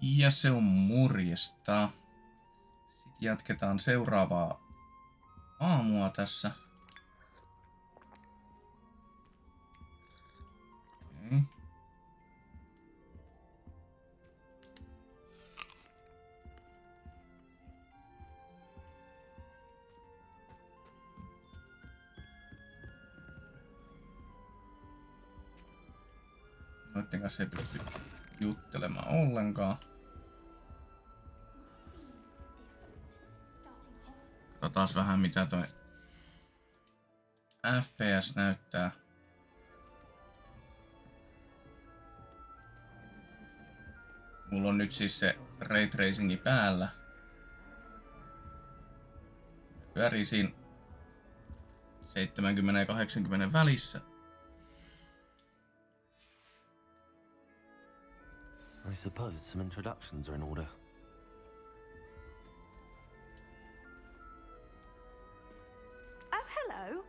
Ja se on morjesta. Sitten jatketaan seuraavaa aamua tässä. Okei. Noitten kanssa ei pysty juttelemaan ollenkaan. Katsotaan vähän mitä toi FPS näyttää. Mulla on nyt siis se Ray Tracingi päällä. Pyörii siinä 70 ja 80 välissä. I suppose some introductions are in order. Oh, hello.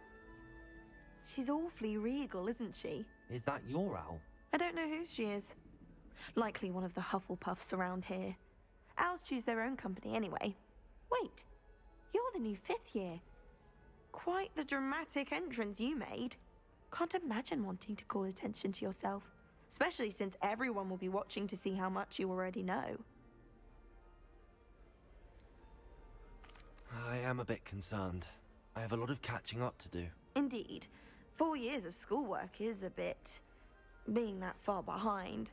She's awfully regal, isn't she? Is that your owl? I don't know whose she is. Likely one of the Hufflepuffs around here. Owls choose their own company anyway. Wait, you're the new 5th year. Quite the dramatic entrance you made. Can't imagine wanting to call attention to yourself. Especially since everyone will be watching to see how much you already know. I am a bit concerned. I have a lot of catching up to do. Indeed. 4 years of schoolwork is a bit... Being that far behind,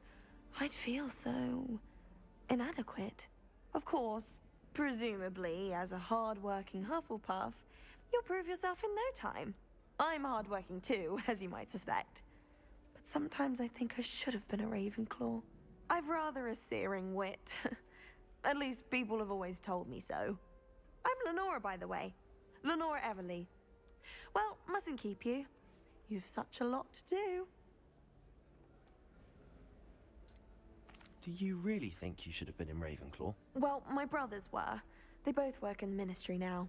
I'd feel so... inadequate. Of course, presumably, as a hard-working Hufflepuff, you'll prove yourself in no time. I'm hard-working too, as you might suspect. Sometimes I think I should have been a Ravenclaw. I've rather a searing wit. At least people have always told me so. I'm Lenora, by the way. Lenora Everly. Well, mustn't keep you. You've such a lot to do. Do you really think you should have been in Ravenclaw? Well, my brothers were. They both work in the ministry now.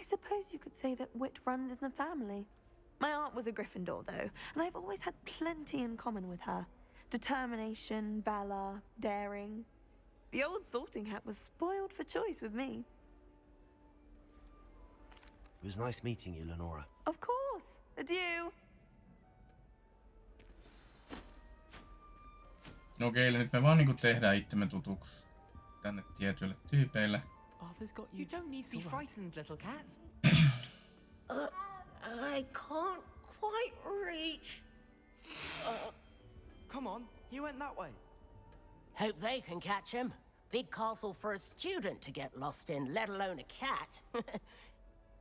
I suppose you could say that wit runs in the family. My aunt was a Gryffindor, though, and I've always had plenty in common with her. Determination, valor, daring. The old sorting hat was spoiled for choice with me. It was nice meeting you, Lenora. Of course. Adieu. Okei, eli nyt me vaan niinku tehdään itsemme tutuksi tänne tietyille tyypeille. Arthur's got you. You don't need to be frightened, little cat. I can't quite reach. Come on, you went that way. Hope they can catch him. Big castle for a student to get lost in, let alone a cat.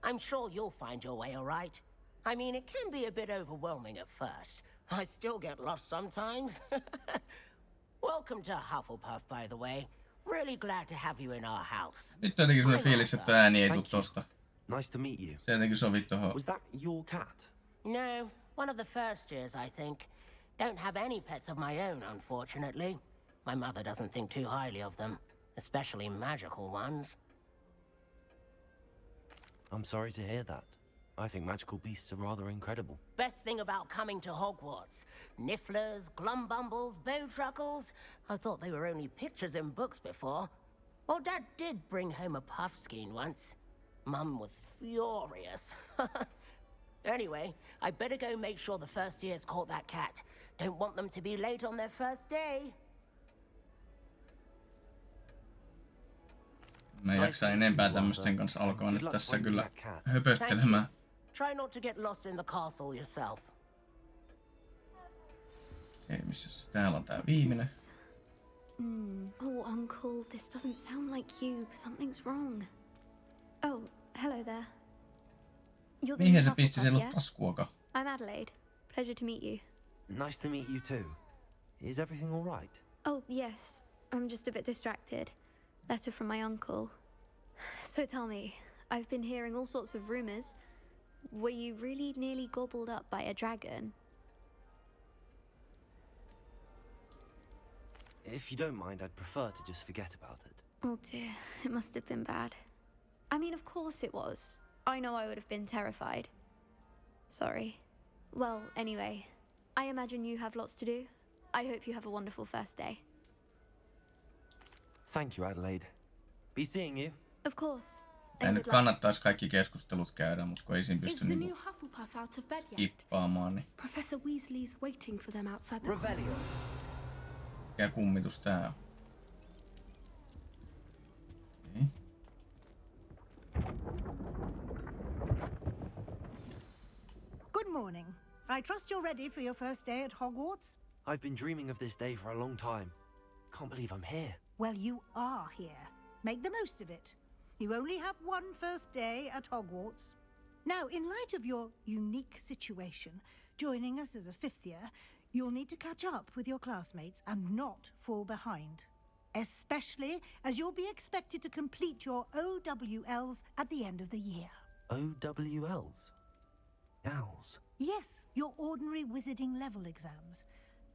I'm sure you'll find your way all right. I mean, it can be a bit overwhelming at first. I still get lost sometimes. Welcome to Hufflepuff, by the way. Really glad to have you in our house. Nyt jotenkin semmonen fiilis, että ääni ei tuu tosta. Nice to meet you. Se jotenkin sovit tohon. Was that your cat? No, one of the first years, I think. Don't have any pets of my own, unfortunately. My mother doesn't think too highly of them, especially magical ones. I'm sorry to hear that. I think magical beasts are rather incredible. Best thing about coming to Hogwarts. Nifflers, glumbumbles, bowtruckles. I thought they were only pictures in books before. Well, Dad did bring home a puffskein once. Mum was furious. Anyway, I better go make sure the first years caught that cat. Don't want them to be late on their first day. Mä en jaksa enempää tämmösten kanssa alkaa nyt tässä kyllä höpöttelemään. Try not to get lost in the castle yourself. Ei, missä täällä on tää viimeinen. Oh, Uncle, this doesn't sound like you. Something's wrong. Oh, hello there. You're the Mihin new se pisti Hufflepuff, sen yeah? taskuakaan? I'm Adelaide. Pleasure to meet you. Nice to meet you too. Is everything all right? Oh, yes. I'm just a bit distracted. Letter from my uncle. So tell me, I've been hearing all sorts of rumors. Were you really nearly gobbled up by a dragon? If you don't mind, I'd prefer to just forget about it. Oh dear, it must have been bad. I mean, of course it was. I know I would have been terrified. Sorry. Well, anyway, I imagine you have lots to do. I hope you have a wonderful first day. Thank you, Adelaide. Be seeing you. Of course. Ei nyt kannattais kaikki keskustelut käydä, mutta kun ei siinä Is pysty the new niinku Hufflepuff out of bed yet? kippaamaan, niin Professor Weasley's waiting for them outside the... Revelio. mikä kummitus tää on? Okei. Good morning. I trust you're ready for your first day at Hogwarts? I've been dreaming of this day for a long time. Can't believe I'm here. Well, you are here. Make the most of it. You only have one first day at Hogwarts. Now, in light of your unique situation, joining us as a fifth year, you'll need to catch up with your classmates and not fall behind. Especially as you'll be expected to complete your OWLs at the end of the year. OWLs? Owls? Yes, your ordinary wizarding level exams.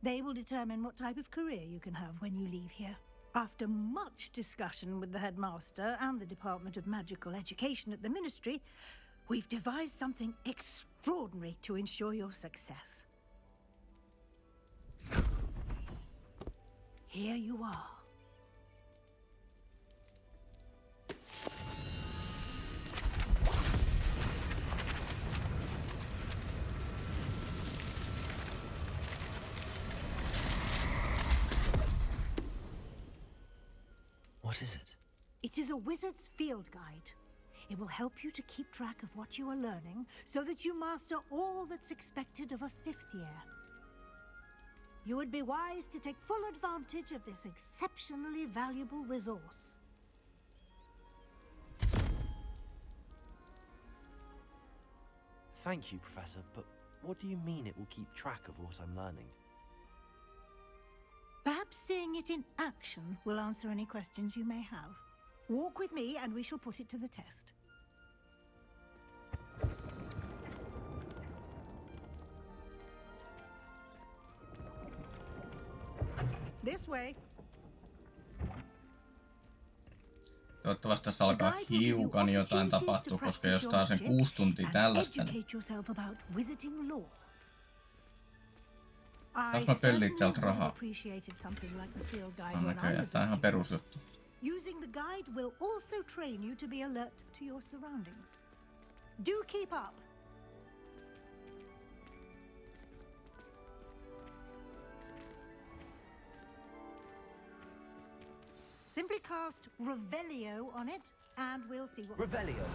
They will determine what type of career you can have when you leave here. After much discussion with the headmaster and the Department of Magical Education at the Ministry, we've devised something extraordinary to ensure your success. Here you are. What is it? It is a wizard's field guide. It will help you to keep track of what you are learning so that you master all that's expected of a fifth year. You would be wise to take full advantage of this exceptionally valuable resource. Thank you, Professor, but what do you mean it will keep track of what I'm learning? Perhaps seeing it in action will answer any questions you may have. Walk with me and we shall put it to the test. This way. Toivottavasti tässä alkaa hiukan jotain tapahtua, koska jos taas sen 6 tuntia tällaista, niin saas mä pelliin täältä rahaa. On näköjään, tää on ihan perusjuttu. Using the guide will also train you to be alert to your surroundings. Do keep up. Simply cast Revelio on it, and we'll see what... Revelio!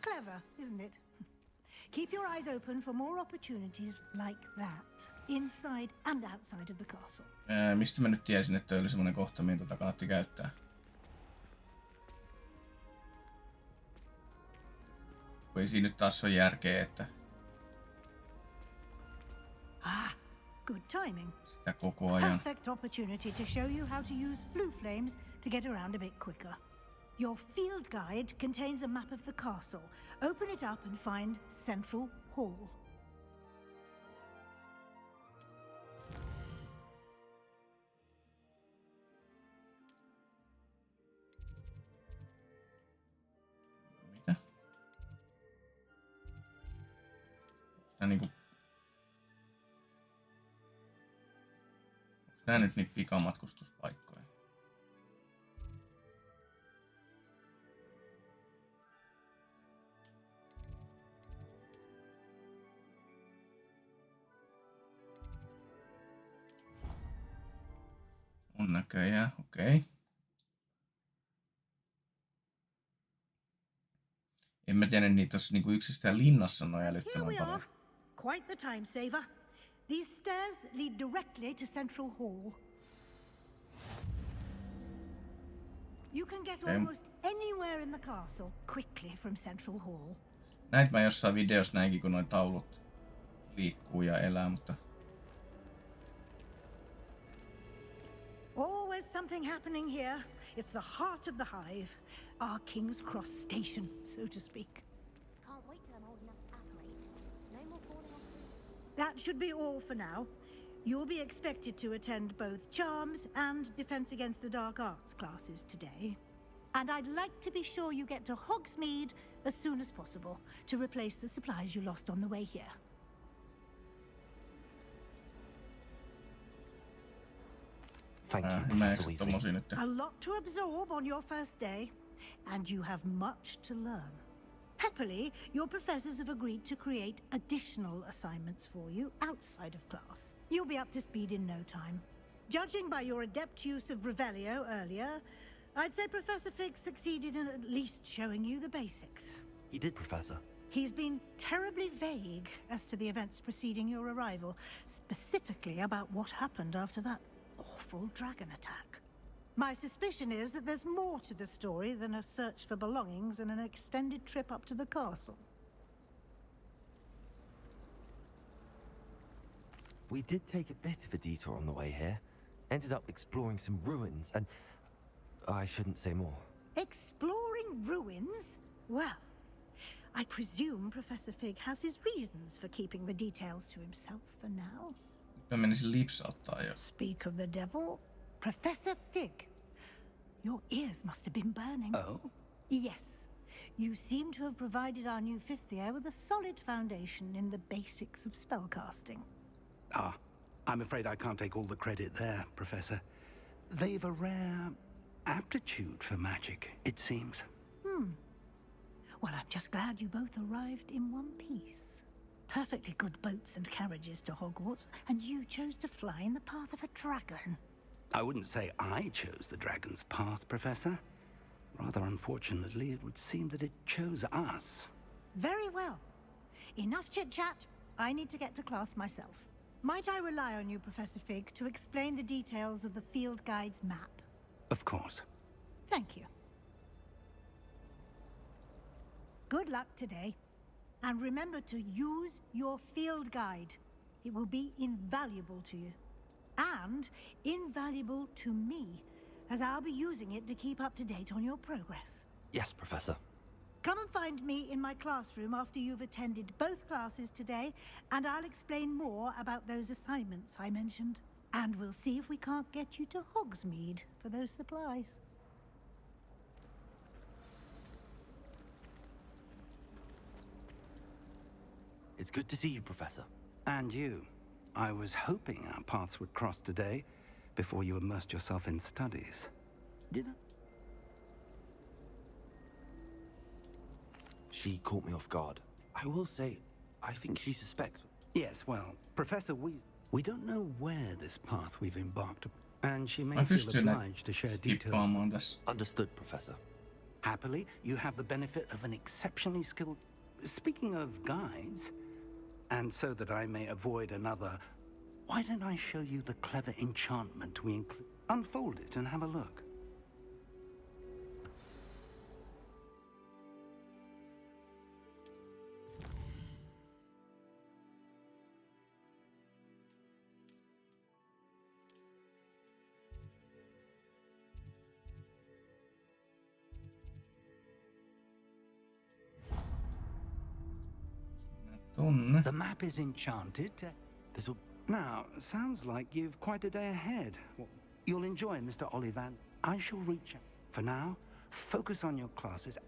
Clever, isn't it? Keep your eyes open for more opportunities like that, inside and outside of the castle. Mistä mä nyt tiesin, että oli semmonen kohta, mihin tota kannatti käyttää? Ei siinä nyt taas ole järkeä, että... Good timing. Sitä koko ajan. Perfect opportunity to show you how to use flue flames to get around a bit quicker. Your field guide contains a map of the castle. Open it up and find Central Hall. Mitä? Tää niinku... Onks nää nyt niitä pikamatkustuspaikkoja? On näköjään, okei. En mä tiedä, niitä tossa niinku yksistään linnassa noin älyttömän paljon. Quite the time saver. These stairs lead directly to Central Hall. You can get almost anywhere in the castle quickly from Central Hall. Näitä mä jossain videossa näinkin, kun noin taulut liikkuu ja elää, mutta... is something happening here. It's the heart of the hive, our King's Cross station, so to speak. Can't wait till I'm old enough to apparate. No more falling off. That should be all for now. You'll be expected to attend both Charms and Defense Against the Dark Arts classes today. And I'd like to be sure you get to Hogsmeade as soon as possible to replace the supplies you lost on the way here. Thank you, Professor Mä Weasley. tommosia nyt. A lot to absorb on your first day, and you have much to learn. Happily, your professors have agreed to create additional assignments for you outside of class. You'll be up to speed in no time. Judging by your adept use of Revelio earlier, I'd say Professor Fig succeeded in at least showing you the basics. He did, Professor. He's been terribly vague as to the events preceding your arrival, specifically about what happened after that awful dragon attack. My suspicion is that there's more to the story than a search for belongings and an extended trip up to the castle. We did take a bit of a detour on the way here. Ended up exploring some ruins and... I shouldn't say more. Exploring ruins? Well, I presume Professor Fig has his reasons for keeping the details to himself for now. Mä menisin lipsauttaa jo. Speak of the devil, Professor Fig. Your ears must have been burning. Oh? Yes. You seem to have provided our new fifth year with a solid foundation in the basics of spellcasting. Ah, I'm afraid I can't take all the credit there, Professor. They've a rare aptitude for magic, it seems. Well, I'm just glad you both arrived in one piece. Perfectly good boats and carriages to Hogwarts, and you chose to fly in the path of a dragon. I wouldn't say I chose the dragon's path, Professor. Rather unfortunately, it would seem that it chose us. Very well. Enough chit-chat. I need to get to class myself. Might I rely on you, Professor Fig, to explain the details of the field guide's map? Of course. Thank you. Good luck today. And remember to use your field guide. It will be invaluable to you. And invaluable to me, as I'll be using it to keep up to date on your progress. Yes, Professor. Come and find me in my classroom after you've attended both classes today, and I'll explain more about those assignments I mentioned. And we'll see if we can't get you to Hogsmeade for those supplies. It's good to see you, Professor. And you. I was hoping our paths would cross today before you immersed yourself in studies. Did I? She caught me off guard. I will say, I think she suspects... Yes, well, Professor, we don't know where this path we've embarked upon, and she may feel obliged to share details. Tässä. Understood, Professor. Happily, you have the benefit of an exceptionally skilled... Speaking of guides, and so that I may avoid another... Why don't I show you the clever enchantment we include? Unfold it and have a look. The map is enchanted. This'll... Now, sounds like you've quite a day ahead. Well, you'll enjoy Mr. Ollivan. I shall reach out. For now, focus on your classes.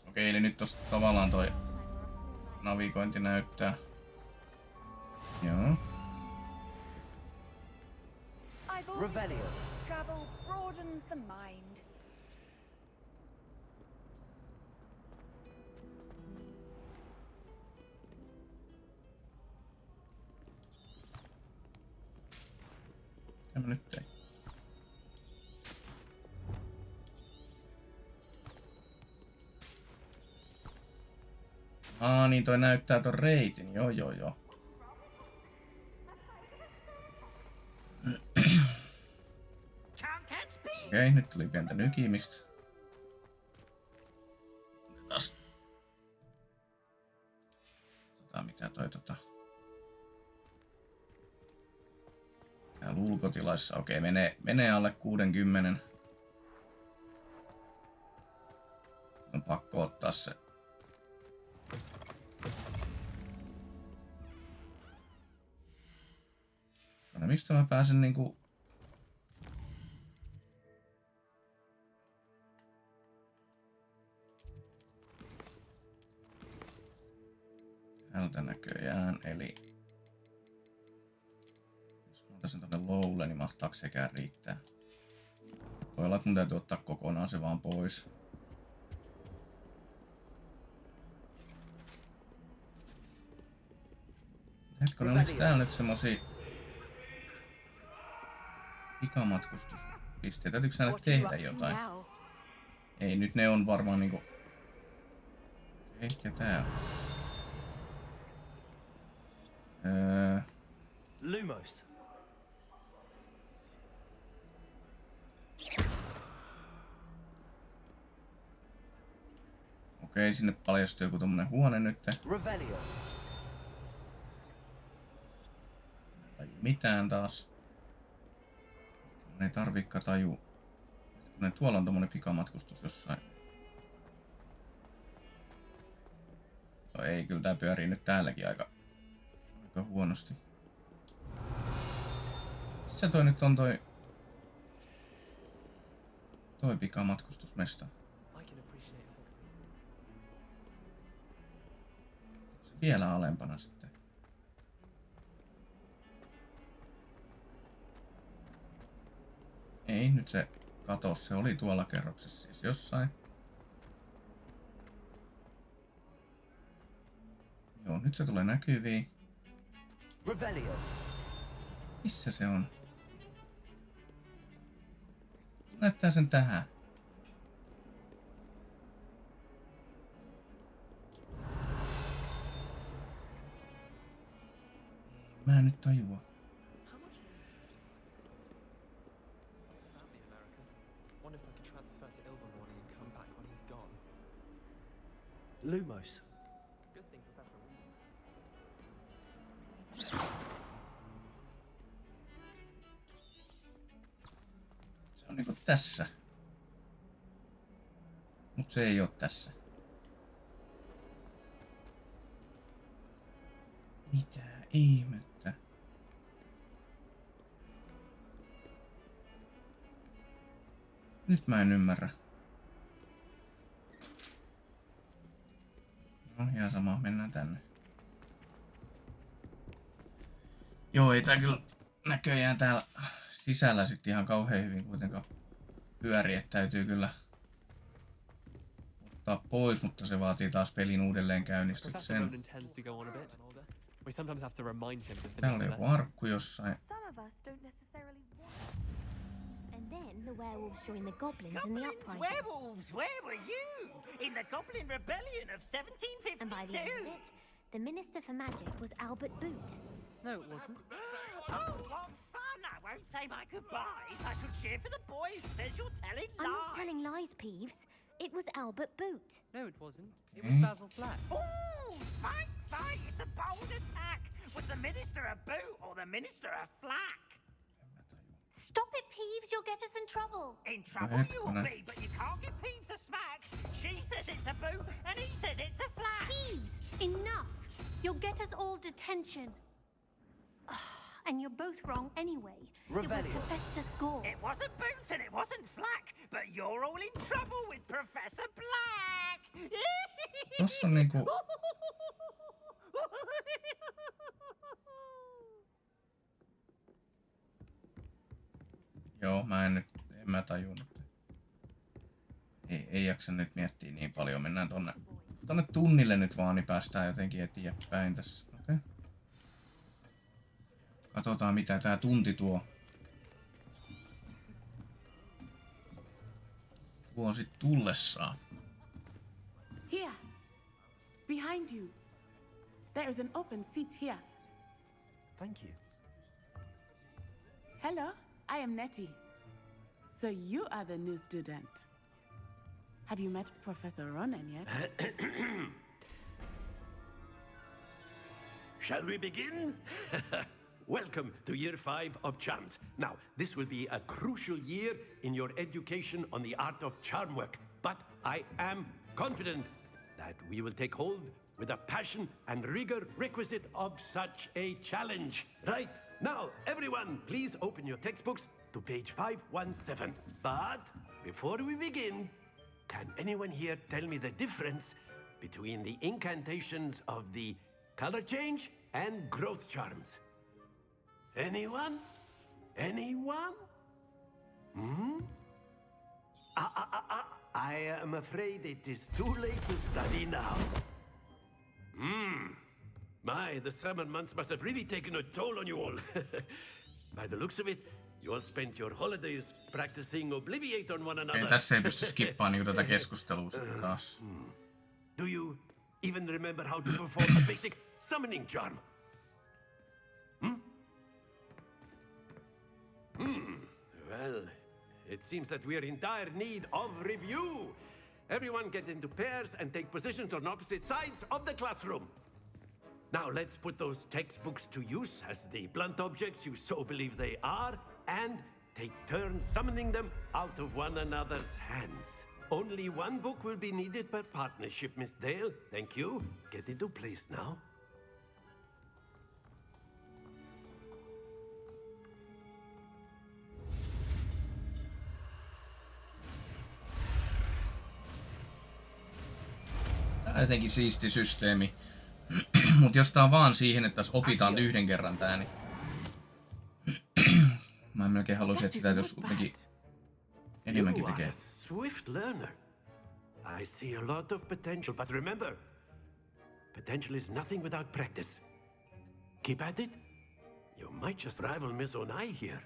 Okei, eli nyt tosta tavallaan toi navigointi näyttää. Joo. Revelio. Travel broadens the mind. Mitä mä nyt tein? Niin toi näyttää ton reitin. Joo. Okei, nyt tuli pientä nykimistä. Taas. Mitä toi ulkotilassa. Okei, menee alle 60. On pakko ottaa se. No, mistä mä pääsen niinku... Täältä näköjään, eli... Jos mä ottaisin tonne lowlle, niin mahtaako sekään riittää? Voi olla, että mun täytyy ottaa kokonaan se vaan pois. Hetkonen, oliko täällä nyt semmosia... pikamatkustuspisteitä? Täytyykö näille tehdä jotain? Ei, nyt ne on varmaan niinku... Ehkä tää. Lumos. Okei, sinne paljastui joku tommonen huone nyt. Revelio. Mitään taas. Ei tarviikaan taju. Kun tuolla on tommonen pikamatkustus jossain. No ei, kyllä tää pyörii nyt täälläkin aika huonosti. Missä toi nyt on toi pikamatkustusmesta? Se vielä alempana sitten. Ei, nyt se katos, se oli tuolla kerroksessa siis jossain. Joo, nyt se tulee näkyviin. Revelio. Missä se on? Näyttää sen tähän. Mä en nyt tajua. Lumos. Se on niinku tässä. Mut se ei oo tässä. Mitä ihmettä? Nyt mä en ymmärrä. No ihan sama, mennään tänne. Joo, ei tää kyllä näköjään täällä sisällä sitten ihan kauhean hyvin kuitenkaan pyöri, että täytyy kyllä ottaa pois, mutta se vaatii taas pelin uudelleen käynnistyksen. Täällä oli joku arkku jossain. And then the werewolves joined the goblins in the uprising. Werewolves, where were you? In the Goblin Rebellion of 1752? And by the end of it, the Minister for Magic was Albert Boot. No, it wasn't. Oh, what fun! I won't say my goodbyes. I shall cheer for the boy who says you're telling lies. I'm not telling lies, Peeves. It was Albert Boot. No, it wasn't. It was Basil Flack. Ooh, fight, fight! It's a bold attack. Was the Minister a boot or the Minister a flack? Stop it, Peeves. You'll get us in trouble. In trouble you'll be, but you can't give Peeves a smack. She says it's a boot and he says it's a flack. Peeves, enough. You'll get us all detention. And you're both wrong anyway. Revelio. It was Hephaestus Gore. It wasn't boot and it wasn't flack, but you're all in trouble with Professor Black. Tossa on niinku... Joo, en mä tajunnut. Ei jaksa nyt miettiä niin paljon. Mennään tonne tunnille nyt vaan, niin päästään jotenkin eteenpäin tässä. Okay. Katsotaan mitä tää tunti tuo. Tuo sit tullessaan. Here, behind you. There is an open seat here. Thank you. Hello, I am Nettie. So you are the new student. Have you met Professor Ronan yet? Shall we begin? welcome to year 5 of charms. Now, this will be a crucial year in your education on the art of charm work, but I am confident that we will take hold with the passion and rigor requisite of such a challenge. Right, now, everyone, please open your textbooks to page 517. But before we begin, can anyone here tell me the difference between the incantations of the color change and growth charms? Anyone? Anyone? I am afraid it is too late to study now. My, the summer months must have really taken a toll on you all. By the looks of it, you all spent your holidays practicing Obliviate on one another. Ei, tässä ei pysty skippaamaan niinku tätä keskustelua taas. Do you even remember how to perform a basic summoning charm? Well, it seems that we are in dire need of review. Everyone get into pairs and take positions on opposite sides of the classroom. Now let's put those textbooks to use as the blunt objects you so believe they are, and take turns summoning them out of one another's hands. Only one book will be needed per partnership, Miss Dale. Thank you. Get into place now. Tää on jotenkin siisti systeemi. Mut jos tää on vaan siihen, että tässä opitaan yhden kerran tää, niin mä melkein haluaisin, että sitä jos jotenkin enemmänkin tekee. Swift learner. I see a lot of potential, but remember, potential is nothing without practice. Keep at it. You might just rival Miss Onai here.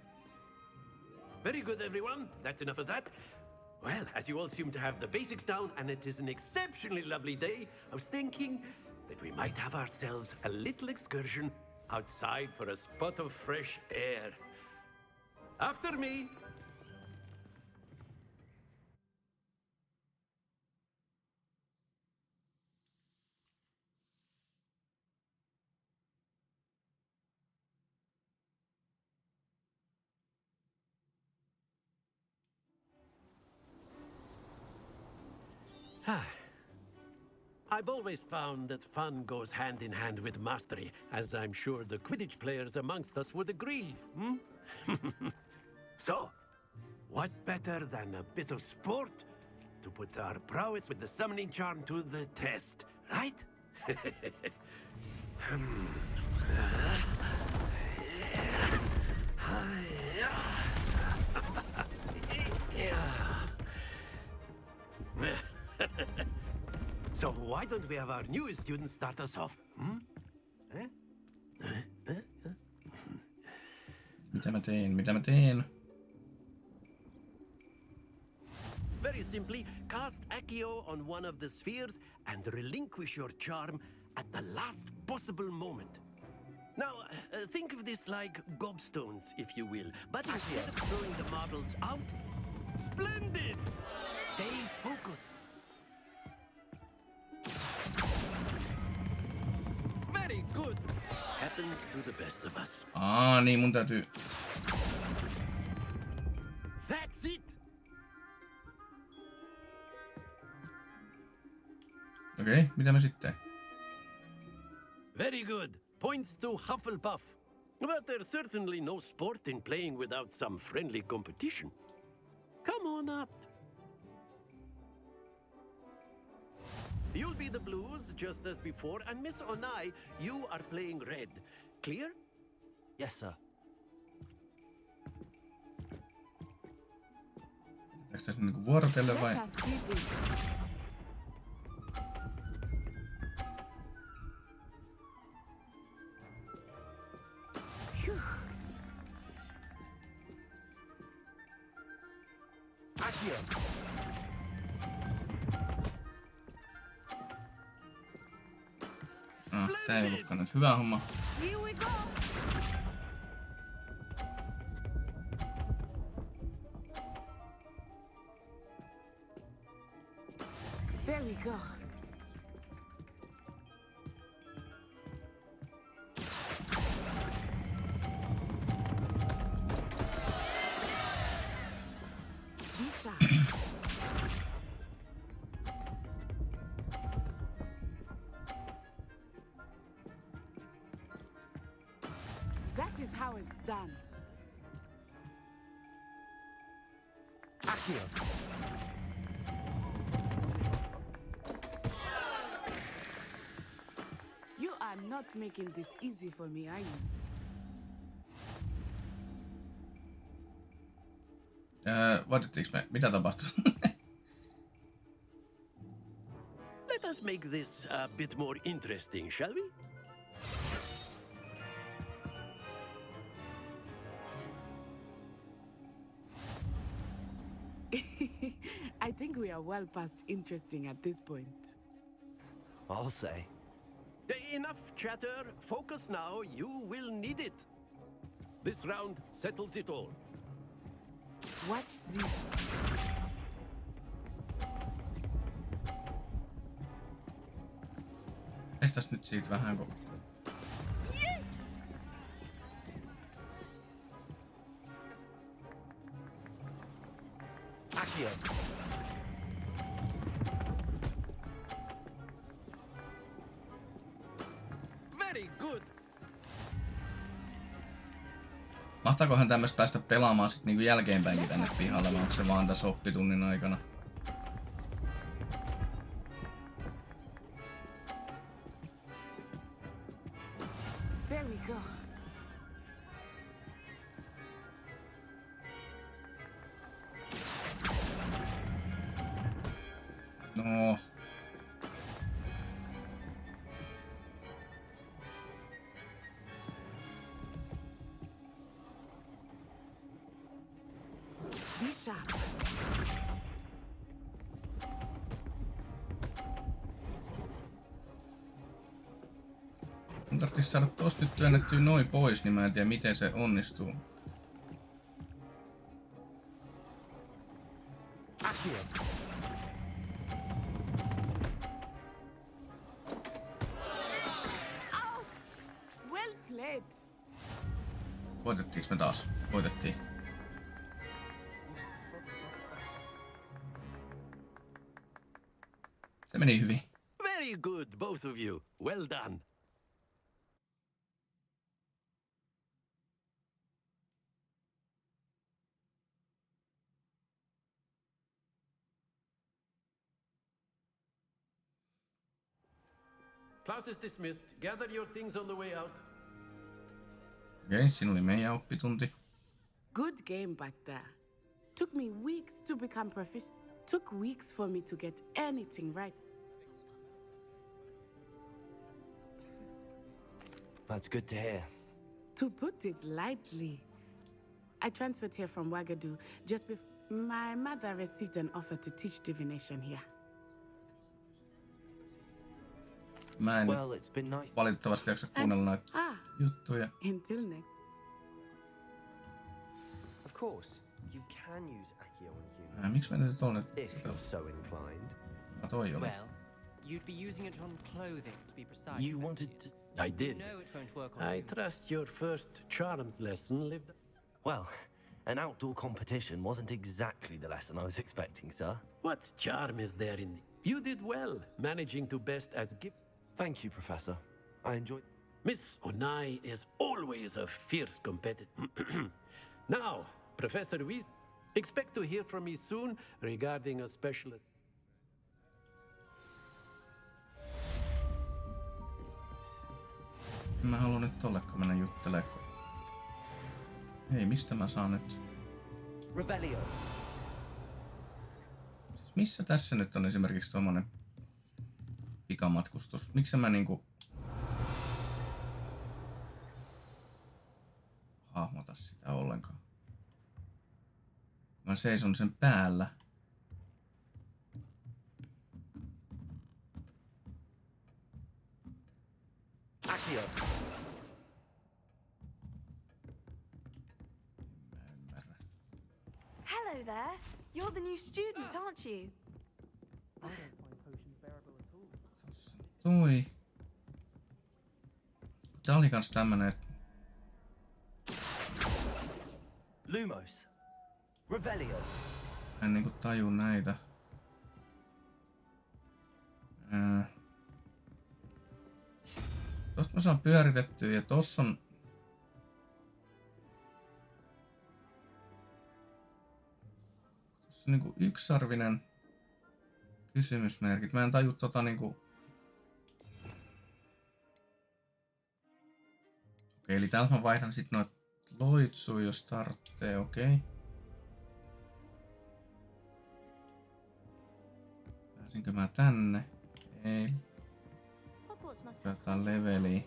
Very good, everyone. That's enough of that. Well, as you all seem to have the basics down, and it is an exceptionally lovely day, I was thinking that we might have ourselves a little excursion outside for a spot of fresh air. After me. I've always found that fun goes hand in hand with mastery, as I'm sure the Quidditch players amongst us would agree. So, what better than a bit of sport to put our prowess with the summoning charm to the test, right? So why don't we have our newest student start us off? Mitä mä teen? Very simply, cast Accio on one of the spheres and relinquish your charm at the last possible moment. Now, think of this like gobstones, if you will. But instead of throwing the marbles out, splendid! Stay focused. Very good. Happens to the best of us. Niin mun täytyy... That's it! Okei, mitä mä sitten? Very good. Points to Hufflepuff. But there's certainly no sport in playing without some friendly competition. Come on up. You'll be the blues, just as before, and Miss Onai, you are playing red. Clear? Yes, sir. Pitääkö tässä niinku vuorotelle vai? Tää ei ollutkaan nyt hyvä homma. There we go. is how it's done. Accio. You are not making this easy for me, are you? Voitettiinko me? Mitä tapahtui? Let us make this a bit more interesting, shall we? I think we are well past interesting at this point. I'll say. Enough chatter. Focus now. You will need it. This round settles it all. Watch this. Estäs nyt siitä vähän, kun... Yes! Accio. Very good. Mahtaakohan tämmöistä päästä pelaamaan sit niinku jälkeenpäinkin tänne pihalle, vai onko se vaan tässä oppitunnin aikana? There we go. No. Be sharp. Mun tarvitsisi saada tosta nyt työnnettyä noin pois, niin mä en tiedä miten se onnistuu. Accio. Ouch! Well played. Voitettiinko me taas? Voitettiin. Se meni hyvin. Very good, both of you. Well done. Class is dismissed. Gather your things on the way out. Okei, siinä oli meidän oppitunti. Good game back there. Took me weeks to become proficient. Took weeks for me to get anything right. That's good to hear. To put it lightly, I transferred here from Wagadu just before my mother received an offer to teach divination here. Mä en Well, it's been nice. valitettavasti jaksa kuunnella näitä juttuja. Until next. Of course, you can use Accio on humans. Miksi mä nyt tolle? If you're so inclined. Mä toi oli. Well, you'd be using it on clothing, to be precise. You wanted to... I did. No, it won't work on I humans. trust your first charms lesson lived. Well, an outdoor competition wasn't exactly the lesson I was expecting, sir. What charm is there in... You did well, managing to best as gift. Thank you, Professor. I enjoyed... Miss Onai is always a fierce competitor. Now, Professor Weiss, expect to hear from me soon regarding a special... Mä haluan nyt tollekko mennä juttelemaan. Hei, mistä mä saan nyt? Revelio. Siis missä tässä nyt on esimerkiksi tuommoinen pikamatkustus? Miksi mä niinku hahmota sitä ollenkaan? Mä seison sen päällä. Accio. Hello there. You're the new student, aren't you? I don't find potions bearable at all. Toi. Tää oli kans tämmönen, että Lumos. Revelio. mä en niinku taju näitä. Tosta mä saan pyöritettyä ja tossa on... Se on niinku yksarvinen kysymysmerkit. Mä en taju tota niinku... Okei, eli täältä mä vaihdan sit noit loitsuja, jos tarvitsee, okei. Pääsinkö mä tänne? Ei. Otetaan leveliä.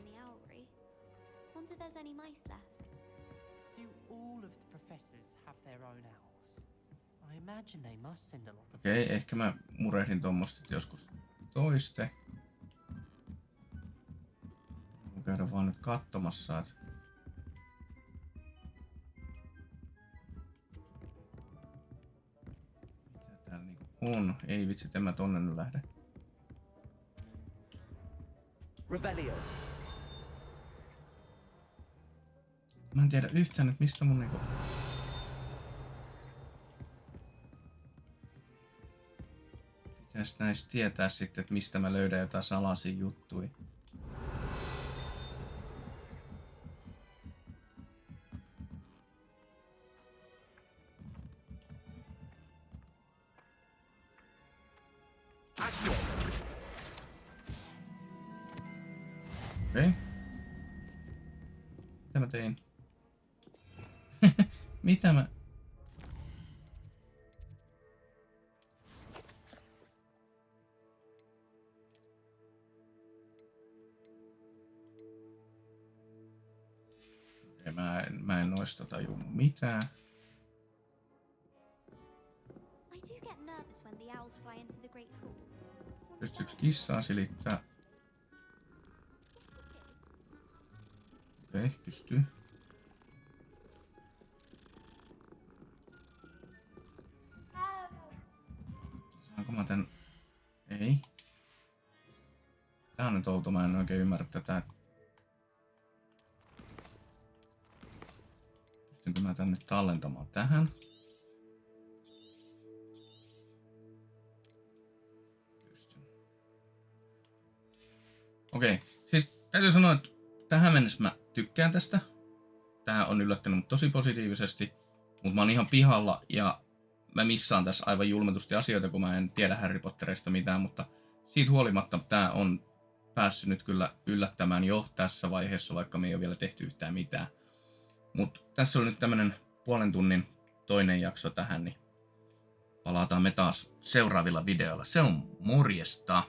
Okei, ehkä mä murehdin tommoista joskus toiste. Mä käydään vaan nyt katsomassa, että... Mitä täällä niinku on? Ei vitsi, en mä tonne nyt lähde. Revelio. Mä en tiedä yhtään, että mistä mun niinku... Pitäis näistä tietää sitten, että mistä mä löydän jotain salaisia juttuja. Okei. Mitä mä tein? Mitä mä... Mä en noista taju mitään. Pystyykö kissaa silittää? Okei, pystyy. Saanko mä tän... Ei. Tää on nyt outo, mä en oikein ymmärrä tätä. Pystynkö mä tän nyt tallentamaan tähän? Pystyn. Okei, siis täytyy sanoa, että tähän mennessä mä tykkään tästä. Tää on yllättänyt mut tosi positiivisesti, mutta mä oon ihan pihalla ja mä missaan tässä aivan julmetusti asioita, kun mä en tiedä Harry Potterista mitään, mutta siitä huolimatta tää on päässyt nyt kyllä yllättämään jo tässä vaiheessa, vaikka me ei ole vielä tehty yhtään mitään. Mutta tässä oli nyt tämmönen puolen tunnin toinen jakso tähän, niin palataan me taas seuraavilla videoilla. Se on morjesta!